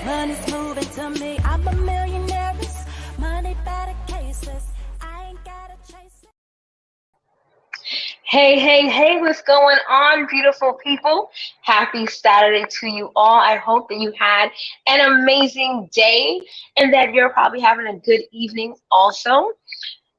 Money's moving to me. I'm a millionaire. Money better cases. I ain't gotta chase it. Hey, hey, hey, what's going on, beautiful people? Happy Saturday to you all. I hope that you had an amazing day and that you're probably having a good evening also.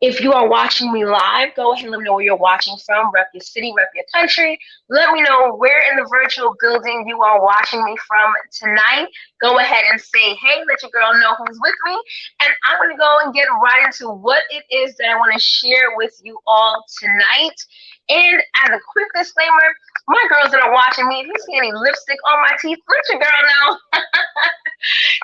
If you are watching me live, go ahead and let me know where you're watching from. Rep your city, rep your country. Let me know where in the virtual building you are watching me from tonight. Go ahead and say, hey, let your girl know who's with me. And I'm going to go and get right into what it is that I want to share with you all tonight. And as a quick disclaimer, my girls that are watching me, if you see any lipstick on my teeth, let your girl know.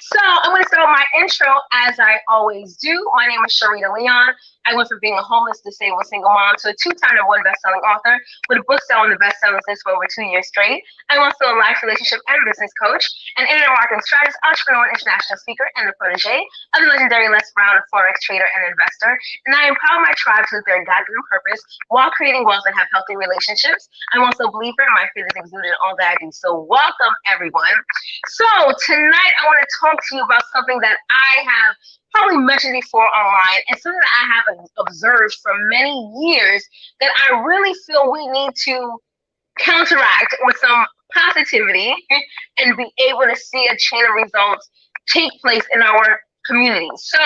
So I'm going to start with my intro as I always do. My name is Sharita Leon. I went from being a homeless, disabled single mom to a two-time #1 best-selling author with a book selling the best-selling list for over 2 years straight. I'm also a life, relationship, and business coach, an internet marketing strategist, entrepreneur, and international speaker, and the protege of the legendary Les Brown, a forex trader and investor. And I empower my tribe to live their God-given purpose while creating wealth and have healthy relationships. I'm also a believer in my faith is exuded in all that I do. So welcome, everyone. So tonight I want to talk to you about something that I have probably mentioned before online and something that I have observed for many years that I really feel we need to counteract with some positivity and be able to see a chain of results take place in our community. So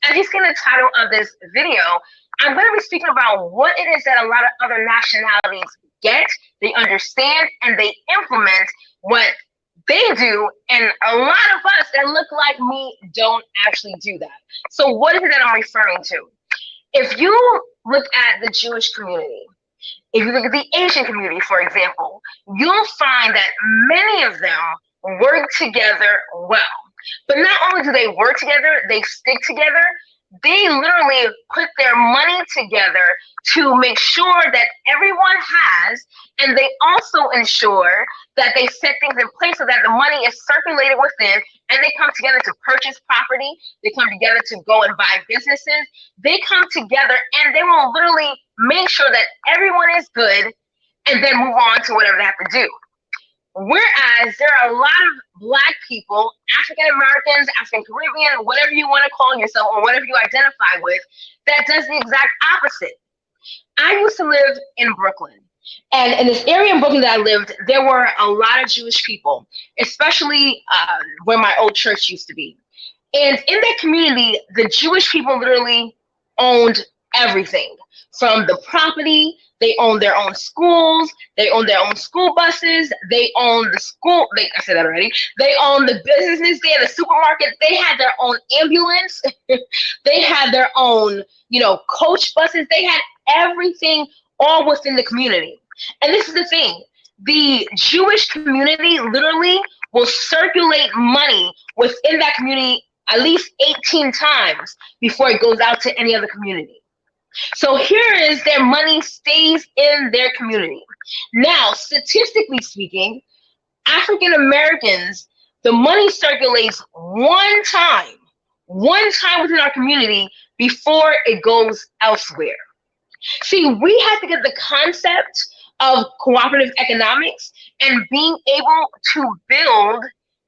as you see in the title of this video, I'm going to be speaking about what it is that a lot of other nationalities get, they understand, and they implement what they do, and a lot of us that look like me don't actually do that. So what is it that I'm referring to? If you look at the Jewish community, if you look at the Asian community, for example, you'll find that many of them work together well. But not only do they work together, they stick together. They literally put their money together to make sure that everyone has, and they also ensure that they set things in place so that the money is circulated within, and they come together to purchase property. They come together to go and buy businesses. They come together and they will literally make sure that everyone is good and then move on to whatever they have to do. Whereas there are a lot of Black people, African Americans, African Caribbean, whatever you want to call yourself or whatever you identify with, that does the exact opposite. I used to live in Brooklyn. And in this area in Brooklyn that I lived, there were a lot of Jewish people, especially where my old church used to be. And in that community, the Jewish people literally owned everything from the property. They owned their own schools. They owned their own school buses. They owned the school. I said that already. They owned the businesses. They had a supermarket. They had their own ambulance. They had their own, coach buses. They had everything all within the community. And this is the thing. The Jewish community literally will circulate money within that community at least 18 times before it goes out to any other community. So here is their money stays in their community. Now, statistically speaking, African Americans, the money circulates one time within our community before it goes elsewhere. See, we have to get the concept of cooperative economics and being able to build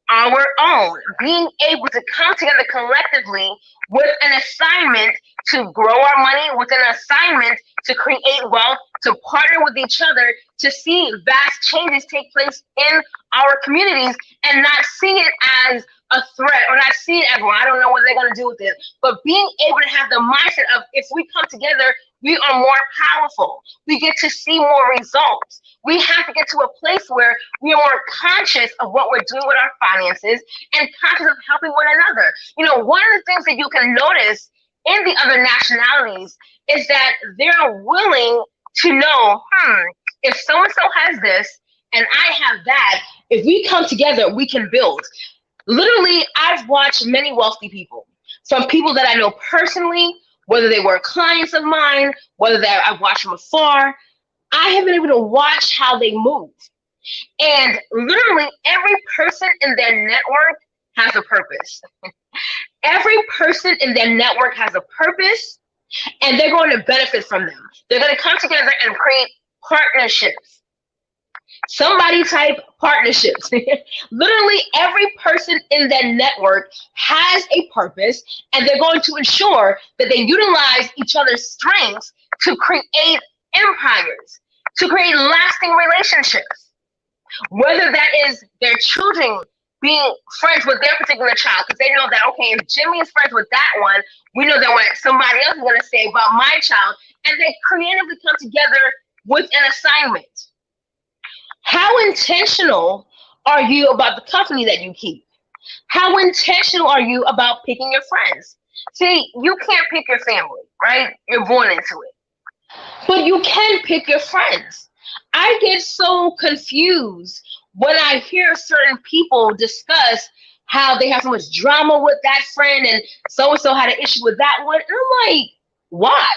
our own, being able to come together collectively with an assignment to grow our money, with an assignment to create wealth, to partner with each other, to see vast changes take place in our communities and not see it as a threat or not see it as, well, I don't know what they're going to do with it. But being able to have the mindset of, if we come together, we are more powerful. We get to see more results. We have to get to a place where we are more conscious of what we're doing with our finances and conscious of helping one another. One of the things that you can notice in the other nationalities is that they're willing to know, if so-and-so has this and I have that, if we come together, we can build. Literally, I've watched many wealthy people, from people that I know personally, whether they were clients of mine, whether I've watched them afar. I have been able to watch how they move. And literally every person in their network has a purpose. Every person in their network has a purpose, and they're going to benefit from them. They're going to come together and create partnerships. Somebody type partnerships. Literally every person in that network has a purpose, and they're going to ensure that they utilize each other's strengths to create empires, to create lasting relationships. Whether that is their children being friends with their particular child, because they know that, okay, if Jimmy is friends with that one, we know that what somebody else is going to say about my child, and they creatively come together with an assignment. How intentional are you about the company that you keep? How intentional are you about picking your friends? See, you can't pick your family, right? You're born into it. But you can pick your friends. I get so confused when I hear certain people discuss how they have so much drama with that friend and so and so had an issue with that one. And I'm like, why?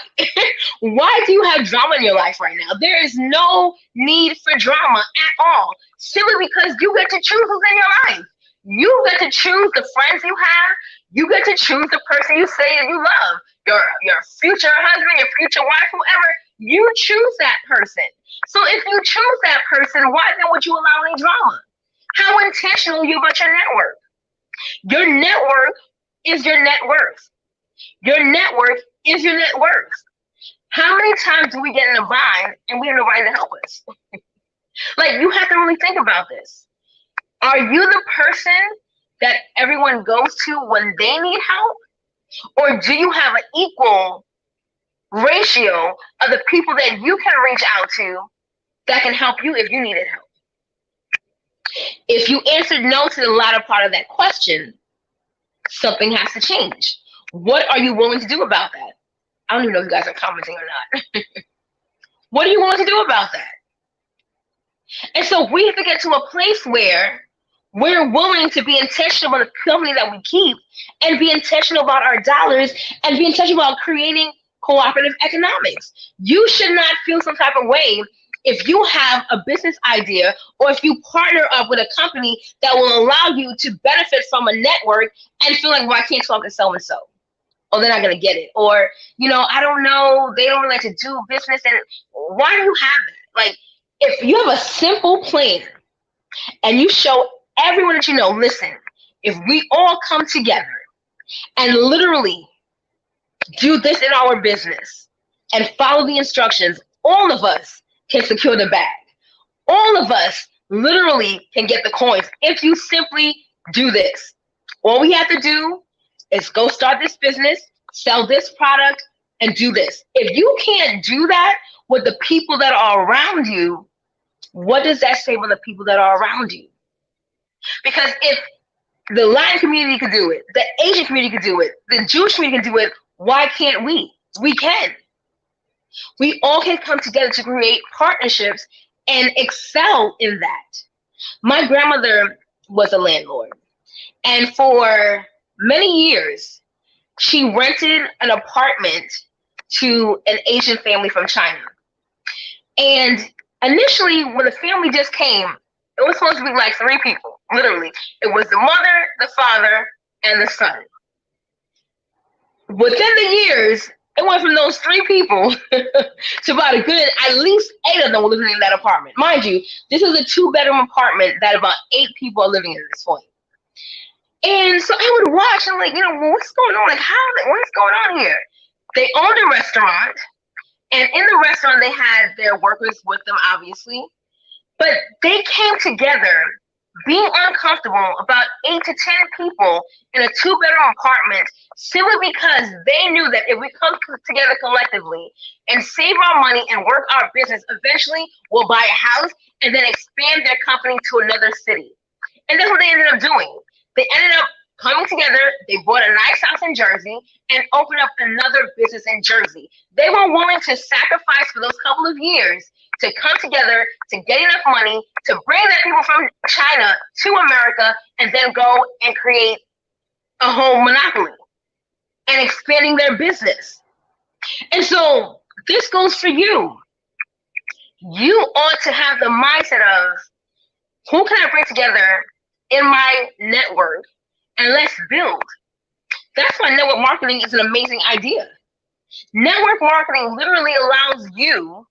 Why do you have drama in your life right now? There is no need for drama at all. Simply because you get to choose who's in your life. You get to choose the friends you have. You get to choose the person you say that you love. Your future husband, your future wife, whoever. You choose that person. So if you choose that person, why then would you allow any drama? How intentional are you about your network? Your network is your net worth. Your network is your net worth. How many times do we get in a bind and we have nobody to help us? Like, you have to really think about this. Are you the person that everyone goes to when they need help? Or do you have an equal ratio of the people that you can reach out to that can help you if you needed help? If you answered no to the latter part of that question, something has to change. What are you willing to do about that? I don't even know if you guys are commenting or not. What are you willing to do about that? And so we have to get to a place where we're willing to be intentional about the company that we keep and be intentional about our dollars and be intentional about creating cooperative economics. You should not feel some type of way if you have a business idea or if you partner up with a company that will allow you to benefit from a network and feel like, well, I can't talk to so-and-so. Oh, they're not going to get it. Or, I don't know, they don't really like to do business. And why do you have that? Like, if you have a simple plan and you show everyone that you know, listen, if we all come together and literally do this in our business and follow the instructions, all of us can secure the bag. All of us literally can get the coins if you simply do this. All we have to do is go start this business, sell this product, and do this. If you can't do that with the people that are around you, what does that say with the people that are around you? Because if the Latin community could do it, the Asian community could do it, the Jewish community can do it, why can't we? We can. We all can come together to create partnerships and excel in that. My grandmother was a landlord, and for many years, she rented an apartment to an Asian family from China. And initially, when the family just came, it was supposed to be like 3 people, literally. It was the mother, the father, and the son. Within the years, it went from those 3 people to about a good, at least 8 of them were living in that apartment. Mind you, this is a 2-bedroom apartment that about 8 people are living in at this point. And so I would watch, and I'm like, what's going on? Like, what's going on here? They owned a restaurant, and in the restaurant, they had their workers with them, obviously. But they came together, being uncomfortable, about 8 to 10 people in a 2-bedroom apartment, simply because they knew that if we come together collectively and save our money and work our business, eventually we'll buy a house and then expand their company to another city. And that's what they ended up doing. They ended up coming together. They bought a nice house in Jersey and opened up another business in Jersey. They were willing to sacrifice for those couple of years to come together, to get enough money, to bring their people from China to America, and then go and create a home monopoly and expanding their business. And so this goes for you. You ought to have the mindset of, who can I bring together in my network, and let's build. That's why network marketing is an amazing idea. Network marketing literally allows you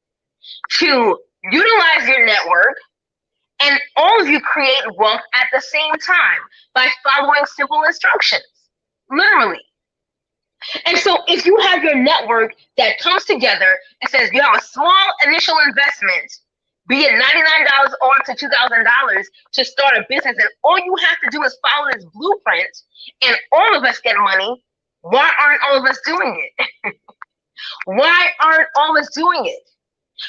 to utilize your network And all of you create wealth at the same time by following simple instructions, literally. And so if you have your network that comes together and says you have a small initial investment, be it $99 or up to $2,000 to start a business, and all you have to do is follow this blueprint, and all of us get money, why aren't all of us doing it? Why aren't all of us doing it?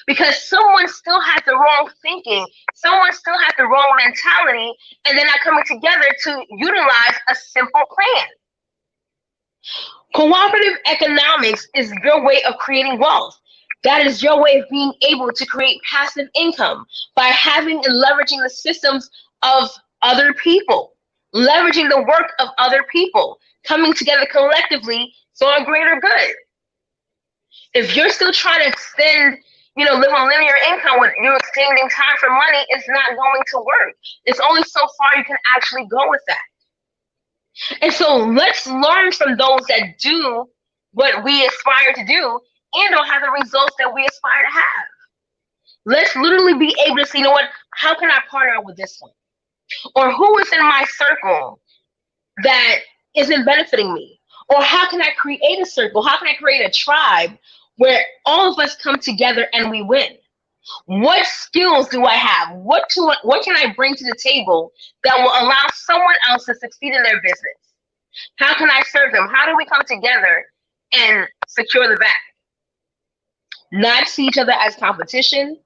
Because someone still has the wrong thinking, someone still has the wrong mentality, and they're not coming together to utilize a simple plan. Cooperative economics is your way of creating wealth. That is your way of being able to create passive income by having and leveraging the systems of other people, leveraging the work of other people, coming together collectively for a greater good. If you're still trying to live on linear income when you're extending time for money, it's not going to work. It's only so far you can actually go with that. And so let's learn from those that do what we aspire to do and don't have the results that we aspire to have. Let's literally be able to see, how can I partner with this one? Or who is in my circle that isn't benefiting me? Or how can I create a circle? How can I create a tribe where all of us come together and we win? What skills do I have? What can I bring to the table that will allow someone else to succeed in their business? How can I serve them? How do we come together and secure the bag? Not see each other as competition,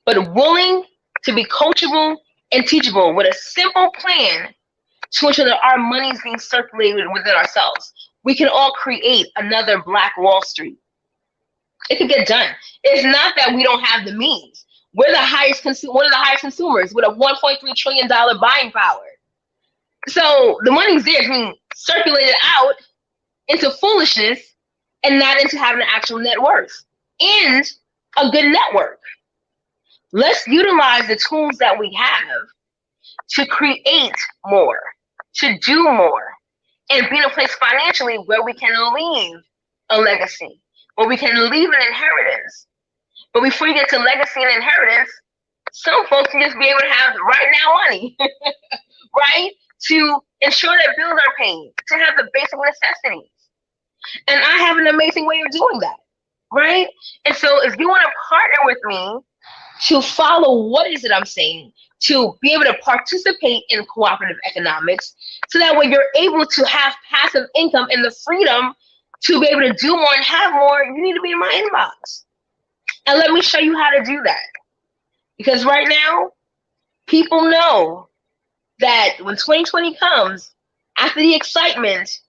but willing to be coachable and teachable with a simple plan to ensure that our money is being circulated within ourselves. We can all create another Black Wall Street. It can get done. It's not that we don't have the means. We're the highest one of the highest consumers with a $1.3 trillion buying power. So the money's there being circulated out into foolishness and not into having an actual net worth and a good network. Let's utilize the tools that we have to create more, to do more, and be in a place financially where we can leave a legacy, where we can leave an inheritance. But before you get to legacy and inheritance, some folks can just be able to have right now money, right? To ensure that bills are paid, to have the basic necessities. And I have an amazing way of doing that, right? And so if you want to partner with me to follow what is it I'm saying, to be able to participate in cooperative economics, so that way you're able to have passive income and the freedom to be able to do more and have more, you need to be in my inbox. And let me show you how to do that. Because right now, people know that when 2020 comes, after the excitement,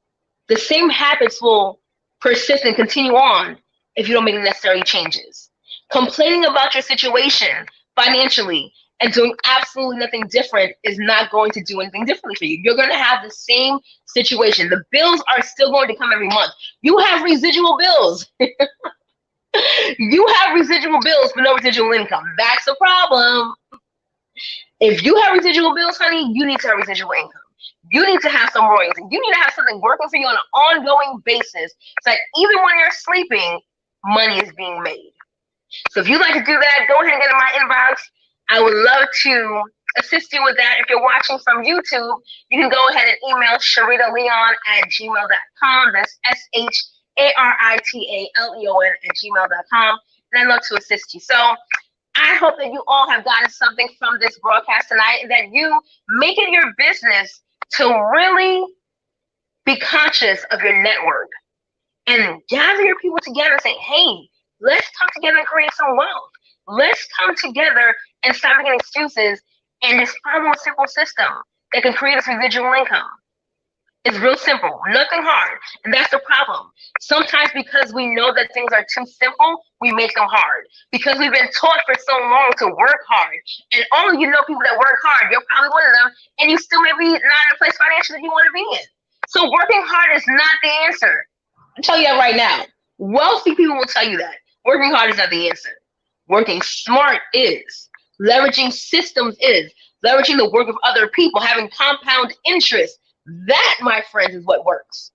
the same habits will persist and continue on if you don't make the necessary changes. Complaining about your situation financially and doing absolutely nothing different is not going to do anything differently for you. You're going to have the same situation. The bills are still going to come every month. You have residual bills. You have residual bills but no residual income. That's a problem. If you have residual bills, honey, you need to have residual income. You need to have some royalties. You need to have something working for you on an ongoing basis so that even when you're sleeping, money is being made. So if you'd like to do that, go ahead and get in my inbox. I would love to assist you with that. If you're watching from YouTube, you can go ahead and email sharitaleon@gmail.com. That's SHARITALEON@gmail.com. And I'd love to assist you. So I hope that you all have gotten something from this broadcast tonight, and that you make it your business to really be conscious of your network and gather your people together and say, hey, let's come together and create some wealth. Let's come together and stop making excuses and just follow a simple system that can create us residual income. It's real simple, nothing hard. And that's the problem. Sometimes because we know that things are too simple, we make them hard. Because we've been taught for so long to work hard. And all of you know people that work hard, you're probably one of them, and you still may be not in a place financially that you want to be in. So working hard is not the answer. I'll tell you that right now. Wealthy people will tell you that. Working hard is not the answer. Working smart is. Leveraging systems is. Leveraging the work of other people, having compound interest. That, my friends, is what works.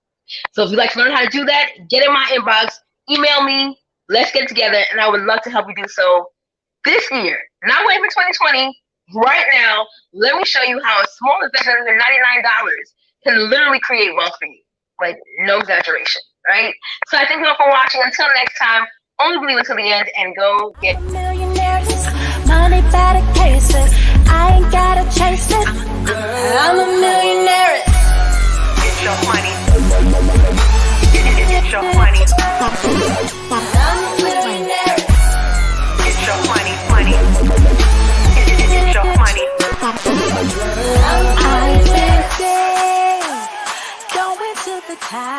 So if you'd like to learn how to do that, get in my inbox, email me, let's get together, and I would love to help you do so this year. Not wait for 2020, Right now, let me show you how a small investment of $99 can literally create wealth for you. Like, no exaggeration, right? So I thank you all for watching. Until next time, only believe until the end and go get I'm a millionaire, money better cases. I ain't gotta chase it. I'm a millionaire. Get your money. Get your money.